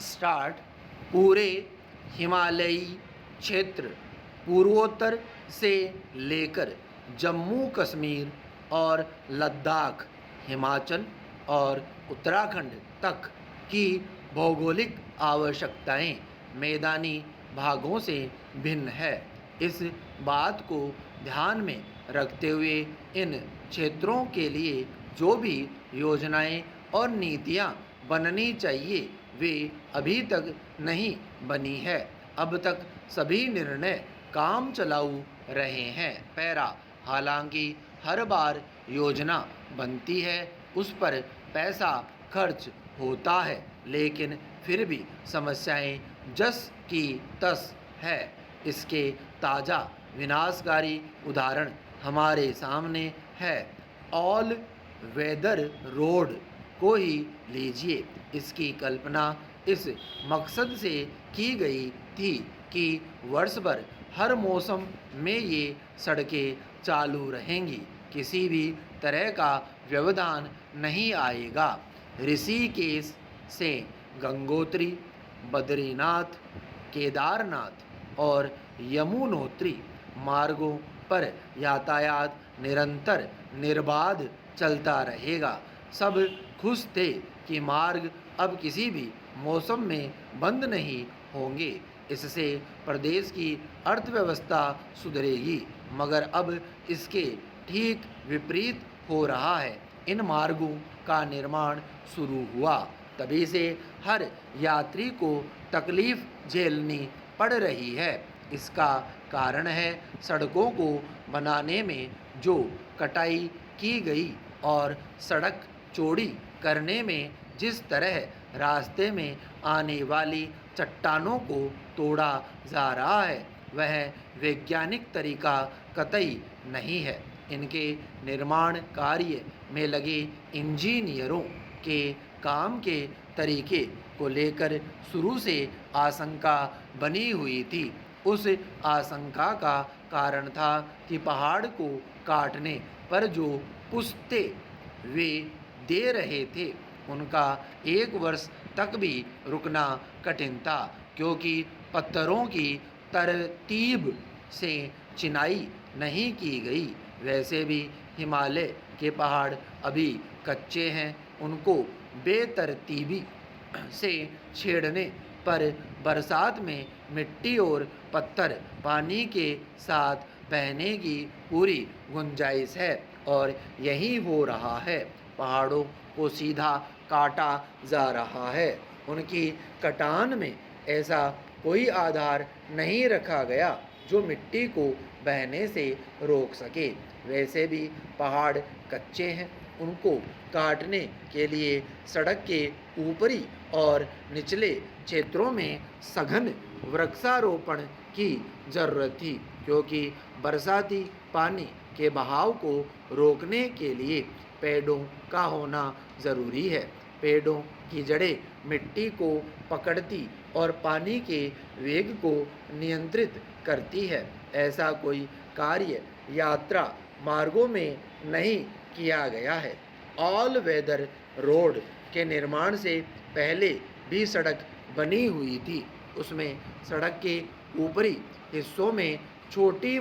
Start पूरे हिमालयी क्षेत्र पूर्वोत्तर से लेकर जम्मू कश्मीर और लद्दाख, हिमाचल और उत्तराखंड तक की भौगोलिक आवश्यकताएं मैदानी भागों से भिन्न है। इस बात को ध्यान में रखते हुए इन क्षेत्रों के लिए जो भी योजनाएं और नीतियां बननी चाहिए वे अभी तक नहीं बनी है। अब तक सभी निर्णय काम चलाऊ रहे हैं। पैरा हालांकि हर बार योजना बनती है उस पर पैसा खर्च होता है, लेकिन फिर भी समस्याएं जस की तस है। इसके ताज़ा विनाशकारी उदाहरण हमारे सामने है। ऑल वेदर रोड को ही लीजिए। इसकी कल्पना इस मकसद से की गई थी कि वर्ष भर हर मौसम में ये सड़कें चालू रहेंगी, किसी भी तरह का व्यवधान नहीं आएगा। ऋषिकेश से गंगोत्री, बद्रीनाथ, केदारनाथ और यमुनोत्री मार्गों पर यातायात निरंतर निर्बाध चलता रहेगा। सब खुश थे कि मार्ग अब किसी भी मौसम में बंद नहीं होंगे। इससे प्रदेश की अर्थव्यवस्था सुधरेगी, मगर अब इसके ठीक विपरीत हो रहा है। इन मार्गों का निर्माण शुरू हुआ तभी से हर यात्री को तकलीफ झेलनी पड़ रही है। इसका कारण है सड़कों को बनाने में जो कटाई की गई और सड़क चौड़ी करने में जिस तरह रास्ते में आने वाली चट्टानों को तोड़ा जा रहा है वह वैज्ञानिक तरीका कतई नहीं है। इनके निर्माण कार्य में लगे इंजीनियरों के काम के तरीके को लेकर शुरू से आशंका बनी हुई थी। उस आशंका का कारण था कि पहाड़ को काटने पर जो पुश्ते वे दे रहे थे उनका एक वर्ष तक भी रुकना कठिन था, क्योंकि पत्थरों की तरतीब से चिनाई नहीं की गई। वैसे भी हिमालय के पहाड़ अभी कच्चे हैं, उनको बेतरतीबी से छेड़ने पर बरसात में मिट्टी और पत्थर पानी के साथ बहने की पूरी गुंजाइश है और यही हो रहा है। पहाड़ों को सीधा काटा जा रहा है, उनकी कटान में ऐसा कोई आधार नहीं रखा गया जो मिट्टी को बहने से रोक सके। वैसे भी पहाड़ कच्चे हैं, उनको काटने के लिए सड़क के ऊपरी और निचले क्षेत्रों में सघन वृक्षारोपण की जरूरत थी, क्योंकि बरसाती पानी के बहाव को रोकने के लिए पेड़ों का होना ज़रूरी है। पेड़ों की जड़ें मिट्टी को पकड़ती और पानी के वेग को नियंत्रित करती है। ऐसा कोई कार्य यात्रा मार्गों में नहीं किया गया है। ऑल वेदर रोड के निर्माण से पहले भी सड़क बनी हुई थी। उसमें सड़क के ऊपरी हिस्सों में छोटी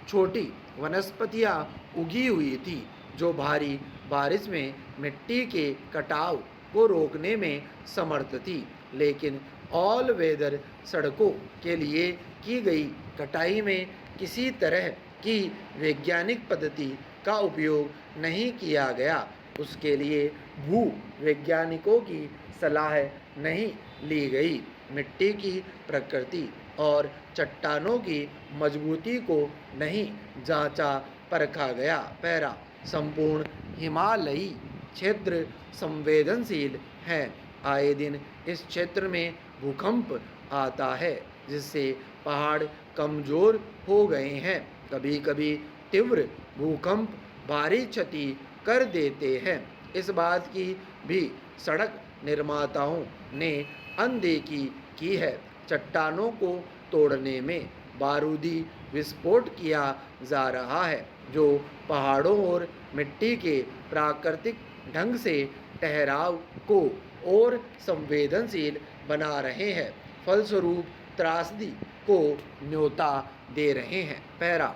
छोटी वनस्पतियाँ उगी हुई थी जो भारी बारिश में मिट्टी के कटाव को रोकने में समर्थ थी। लेकिन ऑल वेदर सड़कों के लिए की गई कटाई में किसी तरह की वैज्ञानिक पद्धति का उपयोग नहीं किया गया। उसके लिए भू वैज्ञानिकों की सलाह नहीं ली गई। मिट्टी की प्रकृति और चट्टानों की मजबूती को नहीं जांचा परखा गया। पैरा संपूर्ण हिमालयी क्षेत्र संवेदनशील है। आए दिन इस क्षेत्र में भूकंप आता है जिससे पहाड़ कमज़ोर हो गए हैं। कभी कभी तीव्र भूकंप भारी क्षति कर देते हैं। इस बात की भी सड़क निर्माताओं ने अनदेखी की है। चट्टानों को तोड़ने में बारूदी विस्फोट किया जा रहा है जो पहाड़ों और मिट्टी के प्राकृतिक ढंग से ठहराव को और संवेदनशील बना रहे हैं, फलस्वरूप त्रासदी को न्योता दे रहे हैं। पैरा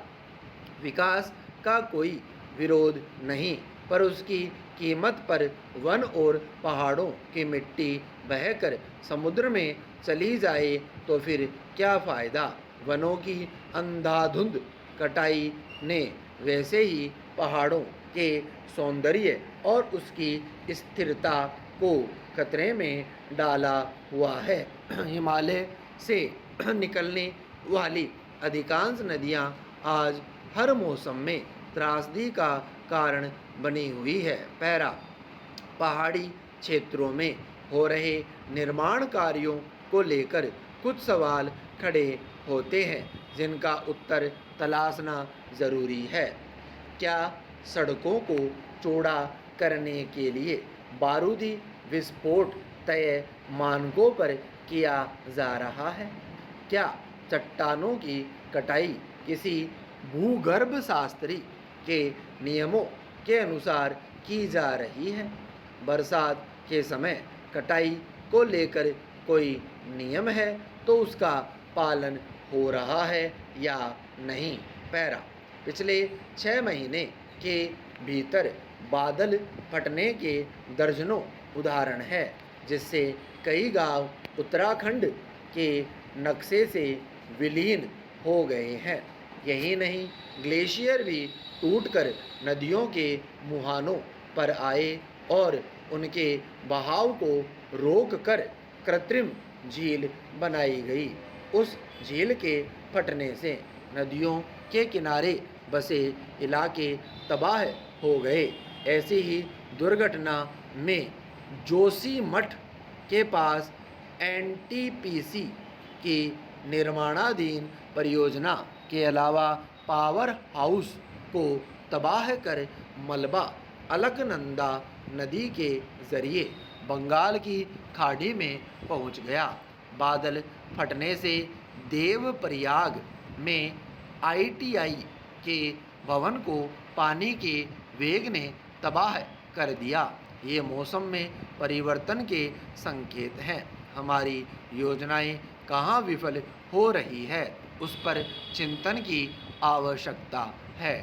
विकास का कोई विरोध नहीं, पर उसकी कीमत पर वन और पहाड़ों की मिट्टी बहकर समुद्र में चली जाए तो फिर क्या फ़ायदा। वनों की अंधाधुंध कटाई ने वैसे ही पहाड़ों के सौंदर्य और उसकी स्थिरता को खतरे में डाला हुआ है। हिमालय से निकलने वाली अधिकांश नदियाँ आज हर मौसम में त्रासदी का कारण बनी हुई है। पैरा पहाड़ी क्षेत्रों में हो रहे निर्माण कार्यों को लेकर कुछ सवाल खड़े होते हैं, जिनका उत्तर तलाशना ज़रूरी है। क्या सड़कों को चौड़ा करने के लिए बारूदी विस्फोट तय मानकों पर किया जा रहा है? क्या चट्टानों की कटाई किसी भूगर्भ शास्त्री के नियमों के अनुसार की जा रही है? बरसात के समय कटाई को लेकर कोई नियम है तो उसका पालन हो रहा है या नहीं? पैरा पिछले 6 महीने के भीतर बादल फटने के दर्जनों उदाहरण है, जिससे कई गांव उत्तराखंड के नक्शे से विलीन हो गए हैं। यही नहीं, ग्लेशियर भी टूटकर नदियों के मुहानों पर आए और उनके बहाव को रोककर कृत्रिम झील बनाई गई। उस झील के फटने से नदियों के किनारे बसे इलाके तबाह हो गए। ऐसी ही दुर्घटना में जोशीमठ के पास एनटीपीसी की निर्माणाधीन परियोजना के अलावा पावर हाउस को तबाह कर मलबा अलकनंदा नदी के जरिए बंगाल की खाड़ी में पहुंच गया। बादल फटने से देवप्रयाग में आईटीआई के भवन को पानी के वेग ने तबाह कर दिया। ये मौसम में परिवर्तन के संकेत हैं। हमारी योजनाएं कहाँ विफल हो रही है, उस पर चिंतन की आवश्यकता है।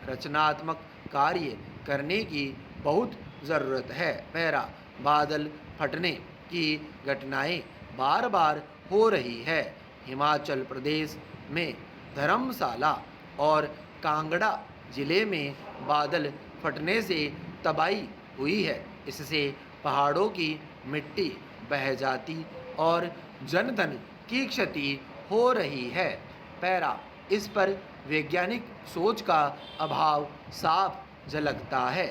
रचनात्मक कार्य करने की बहुत ज़रूरत है। पैरा बादल फटने की घटनाएं बार बार हो रही है। हिमाचल प्रदेश में धर्मशाला और कांगड़ा जिले में बादल फटने से तबाही हुई है। इससे पहाड़ों की मिट्टी बह जाती और जनधन की क्षति हो रही है। पैरा इस पर वैज्ञानिक सोच का अभाव साफ झलकता है।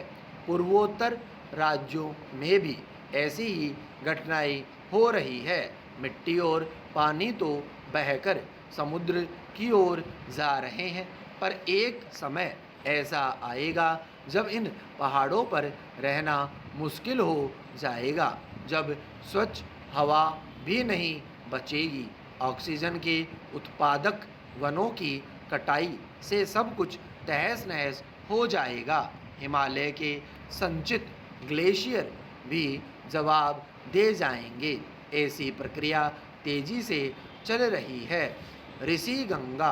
पूर्वोत्तर राज्यों में भी ऐसी ही घटनाएं हो रही है। मिट्टी और पानी तो बहकर समुद्र की ओर जा रहे हैं, पर एक समय ऐसा आएगा जब इन पहाड़ों पर रहना मुश्किल हो जाएगा, जब स्वच्छ हवा भी नहीं बचेगी। ऑक्सीजन के उत्पादक वनों की कटाई से सब कुछ तहस नहस हो जाएगा। हिमालय के संचित ग्लेशियर भी जवाब दे जाएंगे। ऐसी प्रक्रिया तेजी से चल रही है। ऋषि गंगा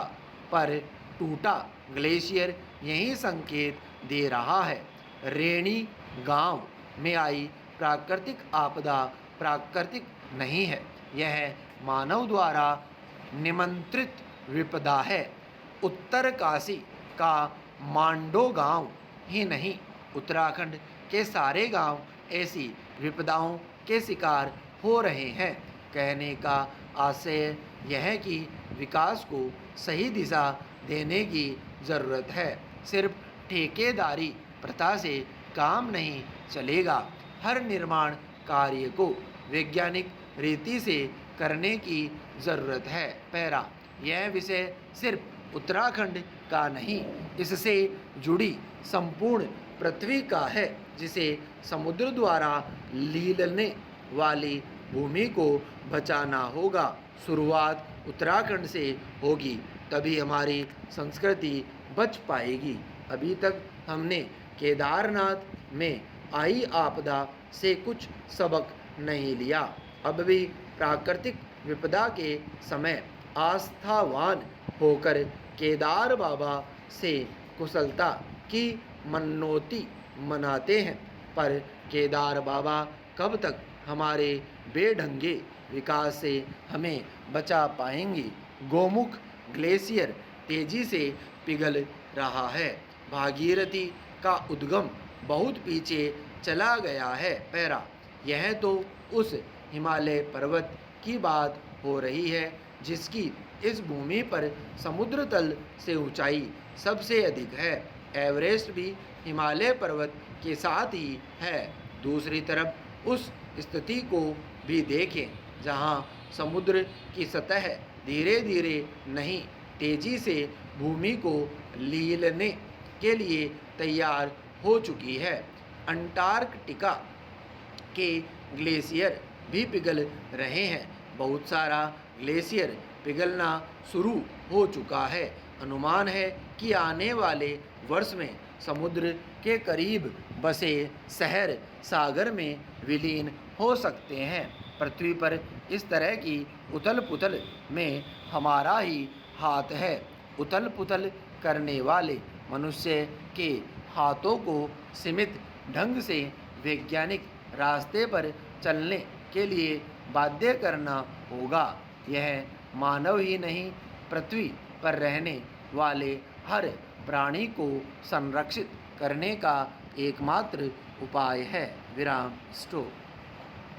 पर टूटा ग्लेशियर यही संकेत दे रहा है। रेणी गांव में आई प्राकृतिक आपदा प्राकृतिक नहीं है, यह मानव द्वारा निमंत्रित विपदा है। उत्तरकाशी का मांडो गांव ही नहीं, उत्तराखंड के सारे गांव ऐसी विपदाओं के शिकार हो रहे हैं। कहने का आशय यह है कि विकास को सही दिशा देने की ज़रूरत है। सिर्फ ठेकेदारी प्रथा से काम नहीं चलेगा। हर निर्माण कार्य को वैज्ञानिक रीति से करने की ज़रूरत है। पैरा यह विषय सिर्फ उत्तराखंड का नहीं, इससे जुड़ी संपूर्ण पृथ्वी का है, जिसे समुद्र द्वारा लीलने वाली भूमि को बचाना होगा। शुरुआत उत्तराखंड से होगी, तभी हमारी संस्कृति बच पाएगी। अभी तक हमने केदारनाथ में आई आपदा से कुछ सबक नहीं लिया। अब भी प्राकृतिक विपदा के समय आस्थावान होकर केदार बाबा से कुशलता की मनोती मनाते हैं, पर केदार बाबा कब तक हमारे बेढंगे विकास से हमें बचा पाएंगे। गोमुख ग्लेशियर तेजी से पिघल रहा है। भागीरथी का उद्गम बहुत पीछे चला गया है। पैरा, यह तो उस हिमालय पर्वत की बात हो रही है जिसकी इस भूमि पर समुद्र तल से ऊंचाई सबसे अधिक है। एवरेस्ट भी हिमालय पर्वत के साथ ही है। दूसरी तरफ उस स्थिति को भी देखें जहां समुद्र की सतह धीरे धीरे नहीं तेजी से भूमि को लीलने के लिए तैयार हो चुकी है। अंटार्कटिका के ग्लेशियर भी पिघल रहे हैं। बहुत सारा ग्लेशियर पिघलना शुरू हो चुका है। अनुमान है कि आने वाले वर्ष में समुद्र के करीब बसे शहर सागर में विलीन हो सकते हैं। पृथ्वी पर इस तरह की उथल पुथल में हमारा ही हाथ है। उथल पुथल करने वाले मनुष्य के हाथों को सीमित ढंग से वैज्ञानिक रास्ते पर चलने के लिए बाध्य करना होगा। यह मानव ही नहीं, पृथ्वी पर रहने वाले हर प्राणी को संरक्षित करने का एकमात्र उपाय है। विराम स्टॉप।